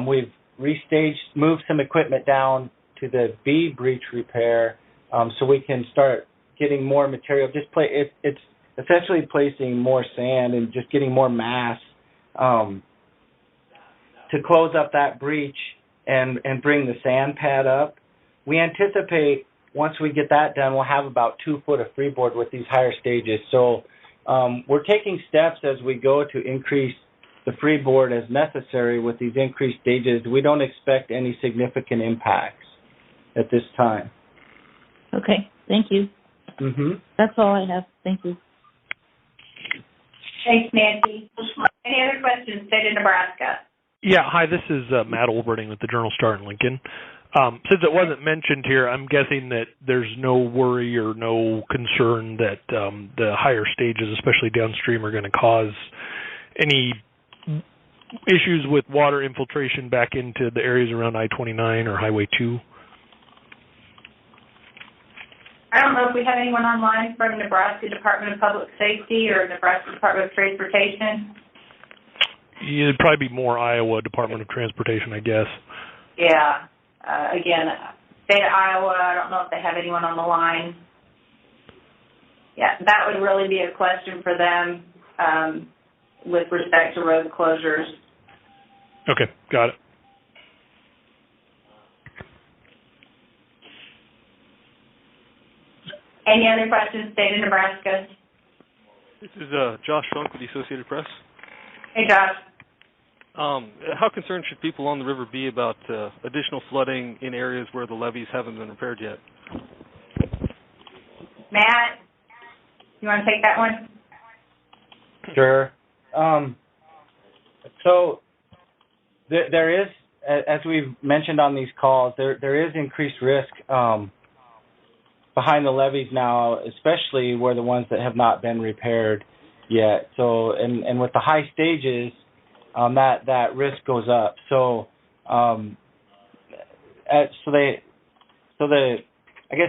we've moved some equipment down to the B breach repair so we can start getting more material. It's essentially placing more sand and just getting more mass to close up that breach and bring the sand pad up. We anticipate once we get that done, we'll have about 2 foot of freeboard with these higher stages. So we're taking steps as we go to increase the freeboard as necessary with these increased stages. We don't expect any significant impacts at this time. Okay, thank you. Mm-hmm. That's all I have. Thank you. Thanks, Nancy. Any other questions? State of Nebraska. Yeah, hi, this is Matt Olberding with the Journal-Star in Lincoln. Since it wasn't mentioned here, I'm guessing that there's no worry or no concern that the higher stages, especially downstream, are going to cause any issues with water infiltration back into the areas around I-29 or Highway 2? I don't know if we have anyone online from Nebraska Department of Public Safety or Nebraska Department of Transportation. Yeah, it'd probably be more Iowa Department of Transportation, I guess. Yeah. Again, state of Iowa, I don't know if they have anyone on the line. Yeah, that would really be a question for them with respect to road closures. Okay, got it. Any other questions, state of Nebraska? This is Josh Funk with the Associated Press. Hey, Josh. How concerned should people on the river be about additional flooding in areas where the levees haven't been repaired yet? Matt, you want to take that one? Sure. So there is, as we've mentioned on these calls, there is increased risk behind the levees now, especially where the ones that have not been repaired yet. So, and with the high stages, that risk goes up. So, I guess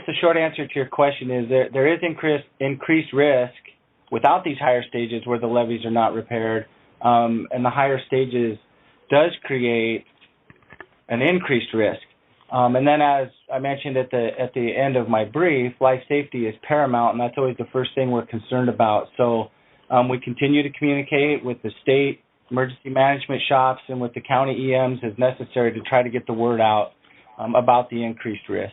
the short answer to your question is there is increased risk without these higher stages where the levees are not repaired, and the higher stages does create an increased risk. And then, as I mentioned at the end of my brief, life safety is paramount, and that's always the first thing we're concerned about. So we continue to communicate with the state emergency management shops and with the county EMs as necessary to try to get the word out about the increased risk.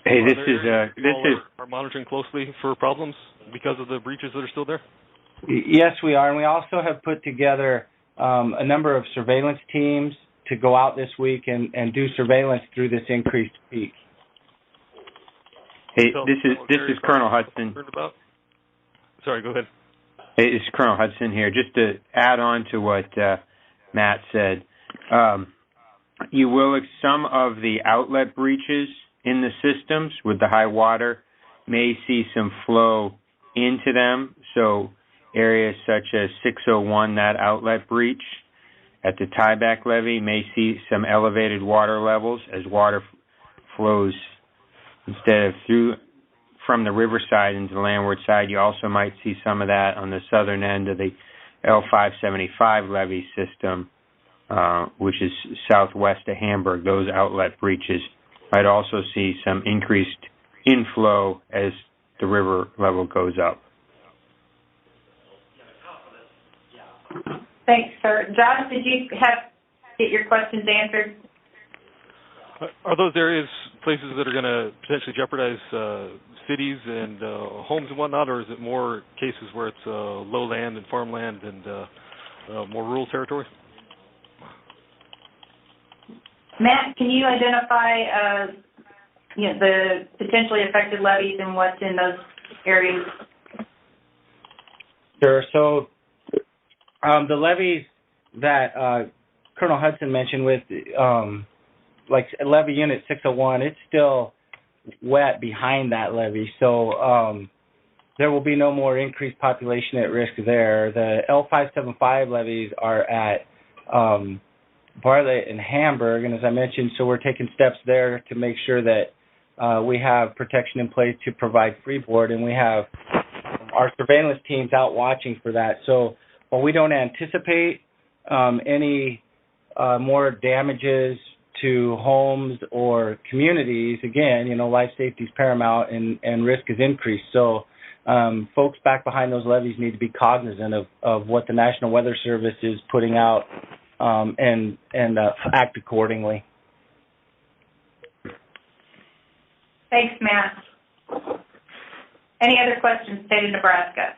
Hey, this is are monitoring closely for problems because of the breaches that are still there? Yes, we are, and we also have put together a number of surveillance teams to go out this week and do surveillance through this increased peak. Hey, this is Colonel Hudson. Sorry, go ahead. Hey, this is Colonel Hudson here. Just to add on to what Matt said, some of the outlet breaches in the systems with the high water may see some flow into them. So areas such as 601, that outlet breach at the tieback levee, may see some elevated water levels as water flows instead of from the riverside into the landward side. You also might see some of that on the southern end of the L575 levee system, which is southwest of Hamburg. Those outlet breaches might also see some increased inflow as the river level goes up. Thanks, sir. Josh, did you get your questions answered? Are those areas places that are going to potentially jeopardize cities and homes and whatnot, or is it more cases where it's lowland and farmland and more rural territory? Matt, can you identify the potentially affected levees and what's in those areas? Sure. So the levees that Colonel Hudson mentioned with like levee unit 601, it's still wet behind that levee, so there will be no more increased population at risk there. The L575 levees are at Bartlett and Hamburg, and as I mentioned, so we're taking steps there to make sure that we have protection in place to provide freeboard, and we have our surveillance teams out watching for that. So while we don't anticipate any more damages to homes or communities, again, life safety is paramount and risk is increased. So folks back behind those levees need to be cognizant of what the National Weather Service is putting out and act accordingly. Thanks, Matt. Any other questions, State of Nebraska?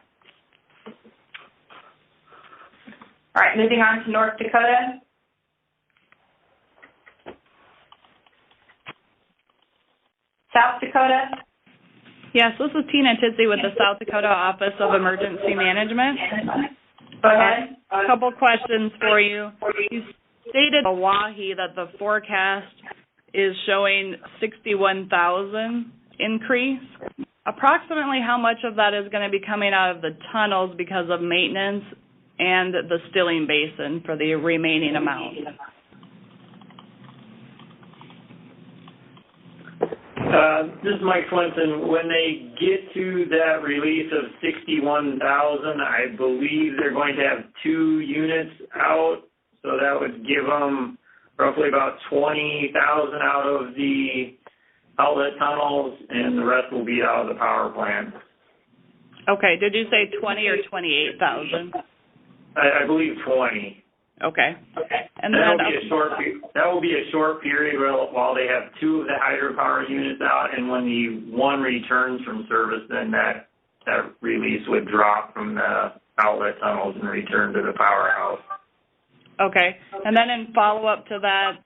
All right, moving on to North Dakota. South Dakota. Yes, this is Tina Tizzi with the South Dakota Office of Emergency Management. Go ahead. A couple questions for you. You stated in Oahe that the forecast is showing 61,000 increase. Approximately how much of that is going to be coming out of the tunnels because of maintenance and the stilling basin for the remaining amount? This is Mike Clinton. When they get to that release of 61,000, I believe they're going to have 2 units out, so that would give them roughly about 20,000 out of the outlet tunnels, and the rest will be out of the power plant. Okay, did you say 20 or 28,000? I believe 20. Okay. And that will be a short period while they have 2 of the hydropower units out, and when the one returns from service, then that release would drop from the outlet tunnels and return to the powerhouse. Okay. And then in follow-up to that,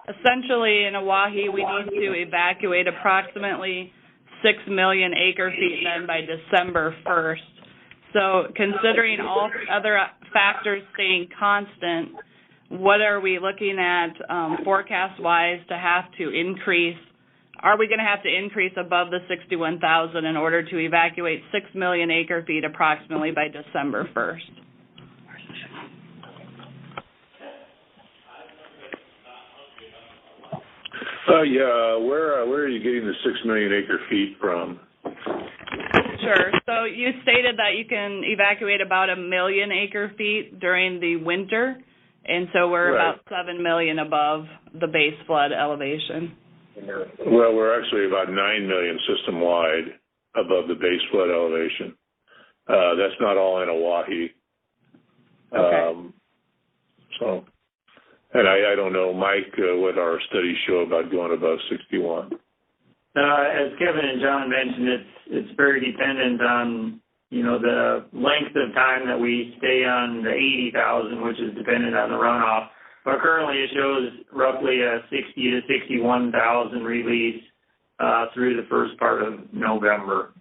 essentially in Oahe, we need to evacuate approximately 6 million acre-feet then by December 1st. So considering all other factors staying constant, what are we looking at forecast-wise to have to increase? Are we going to have to increase above the 61,000 in order to evacuate 6 million acre-feet approximately by December 1st? Where are you getting the 6 million acre feet from? Sure. So you stated that you can evacuate about 1 million acre feet during the winter, and so we're about 7 million above the base flood elevation. Well, we're actually about 9 million system-wide above the base flood elevation. That's not all in Oahe. Okay. And I don't know, Mike, what our studies show about going above 61. As Kevin and John mentioned, it's very dependent on, the length of time that we stay on the 80,000, which is dependent on the runoff. But currently it shows roughly a 60 to 61,000 release through the first part of November.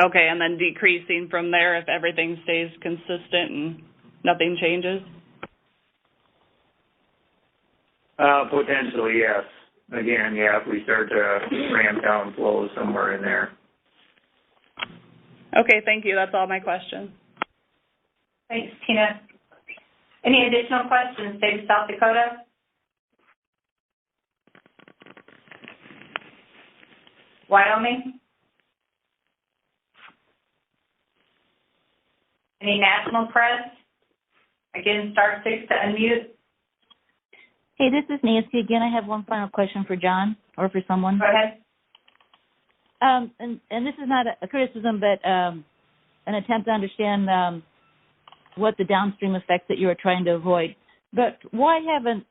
Okay, and then decreasing from there if everything stays consistent and nothing changes? Potentially, yes. Again, if we start to ramp down flows somewhere in there. Okay, thank you. That's all my questions. Thanks, Tina. Any additional questions, State of South Dakota? Wyoming? Any national press? Again, *6 to unmute. Hey, this is Nancy again. I have one final question for John or for someone. Go ahead. And this is not a criticism, but an attempt to understand what the downstream effects that you are trying to avoid. But why haven't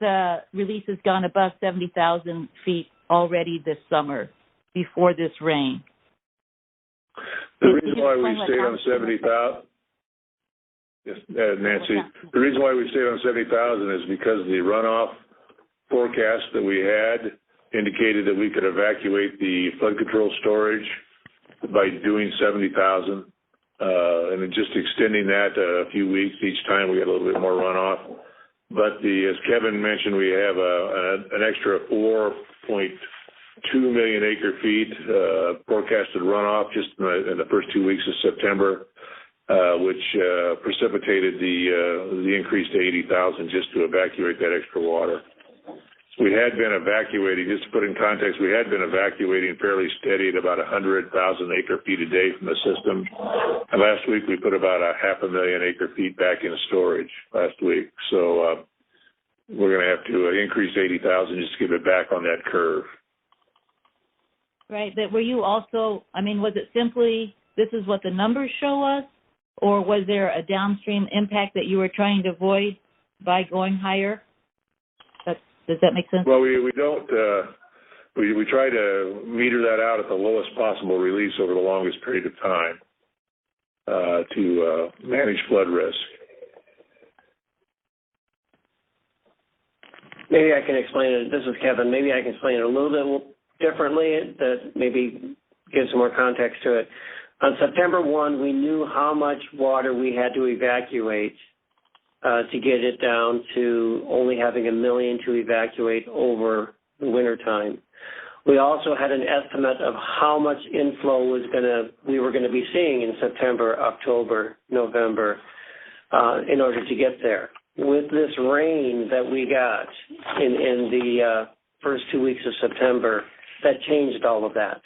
releases gone above 70,000 feet already this summer before this rain? The reason why we stayed on 70,000, yes, Nancy, the reason why we stayed on 70,000 is because the runoff forecast that we had indicated that we could evacuate the flood control storage by doing 70,000, and then just extending that a few weeks each time we got a little bit more runoff. but as Kevin mentioned, we have an extra 4.2 million acre feet forecasted runoff just in the first 2 weeks of September, which precipitated the increase to 80,000 just to evacuate that extra water. We had been evacuating, just to put in context, we had been evacuating fairly steady at about 100,000 acre feet a day from the system. And last week we put about 500,000 acre feet back in storage last week. So we're going to have to increase 80,000 just to get it back on that curve. Right, but were you also, I mean, was it simply this is what the numbers show us, or was there a downstream impact that you were trying to avoid by going higher? Does that make sense? Well, we don't. We try to meter that out at the lowest possible release over the longest period of time to manage flood risk. Maybe I can explain it. This is Kevin. Maybe I can explain it a little bit differently that maybe gives some more context to it. On September 1, we knew how much water we had to evacuate to get it down to only having 1 million to evacuate over the winter time. We also had an estimate of how much inflow we were going to be seeing in September, October, November in order to get there. With this rain that we got in the first 2 weeks of September, that changed all of that.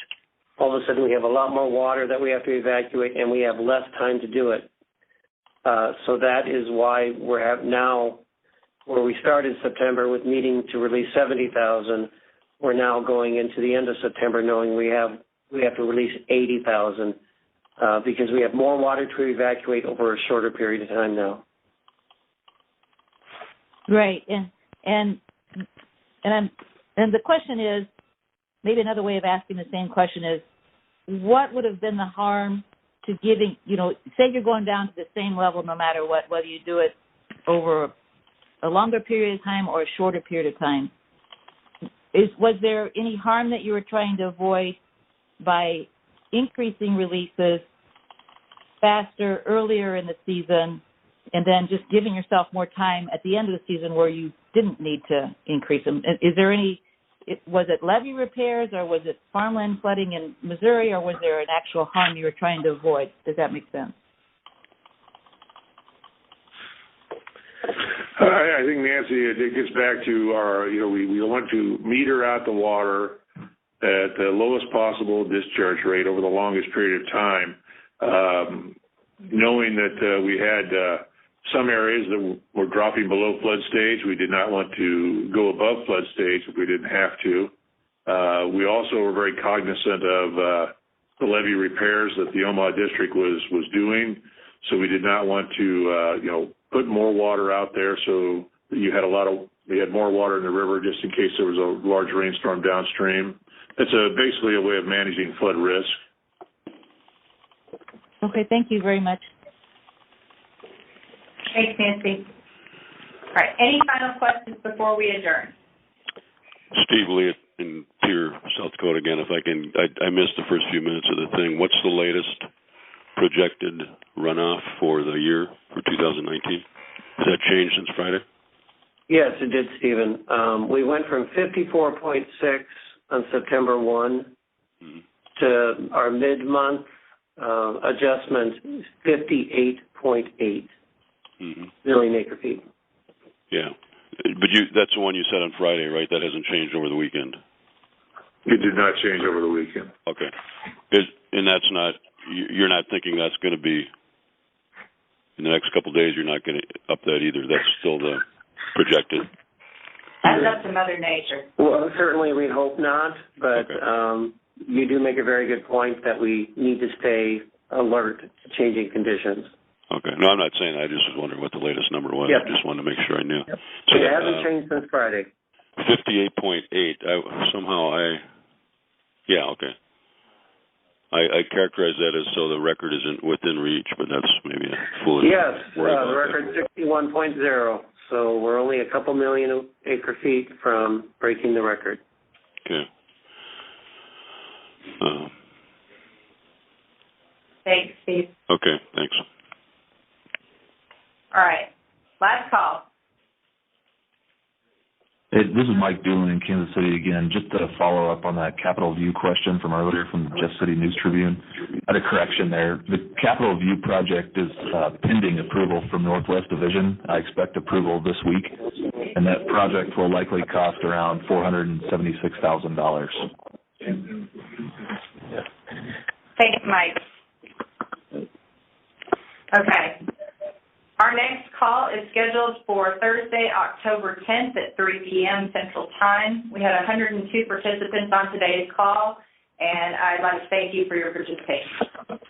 All of a sudden we have a lot more water that we have to evacuate, and we have less time to do it. So that is why we're now, where we started September with needing to release 70,000, we're now going into the end of September knowing we have to release 80,000 because we have more water to evacuate over a shorter period of time now. Right, and the question is, maybe another way of asking the same question is, what would have been the harm to giving, say you're going down to the same level no matter what, whether you do it over a longer period of time or a shorter period of time. Was there any harm that you were trying to avoid by increasing releases faster earlier in the season and then just giving yourself more time at the end of the season where you didn't need to increase them? Is there any, was it levee repairs or was it farmland flooding in Missouri, or was there an actual harm you were trying to avoid? Does that make sense? I think, Nancy, it gets back to our, we want to meter out the water at the lowest possible discharge rate over the longest period of time, knowing that we had some areas that were dropping below flood stage. We did not want to go above flood stage if we didn't have to. We also were very cognizant of the levee repairs that the Omaha District was doing, so we did not want to, put more water out there so we had more water in the river just in case there was a large rainstorm downstream. It's basically a way of managing flood risk. Okay, thank you very much. Thanks, Nancy. All right, any final questions before we adjourn? Steve Lee in Pierre, South Dakota again. If I can, I missed the first few minutes of the thing. What's the latest projected runoff for the year for 2019? Has that changed since Friday? Yes, it did, Stephen. We went from 54.6 on September 1 to our mid-month adjustment, 58.8 million acre feet. Yeah. But that's the one you said on Friday, right? That hasn't changed over the weekend? It did not change over the weekend. Okay. And that's not, you're not thinking that's going to be, in the next couple of days, you're not going to up that either. That's still the projected. That's up to Mother Nature. Well, certainly we hope not, but you do make a very good point that we need to stay alert to changing conditions. Okay. No, I'm not saying that. I just was wondering what the latest number was. Yep. I just wanted to make sure I knew. Yep. So it hasn't changed since Friday. 58.8. Yeah, okay. I characterize that as so the record isn't within reach, but that's maybe a foolish. Yes, the record's 61.0, so we're only a couple million acre feet from breaking the record. Okay. Thanks, Steve. Okay, thanks. All right, last call. this is Mike Doolin in Kansas City again. Just to follow up on that Capitol View question from earlier from the Jeff City News Tribune. I had a correction there. The Capitol View project is pending approval from Northwest Division. I expect approval this week, and that project will likely cost around $476,000. Thanks, Mike. Okay. Our next call is scheduled for Thursday, October 10th at 3 p.m. Central Time. We had 102 participants on today's call, and I'd like to thank you for your participation.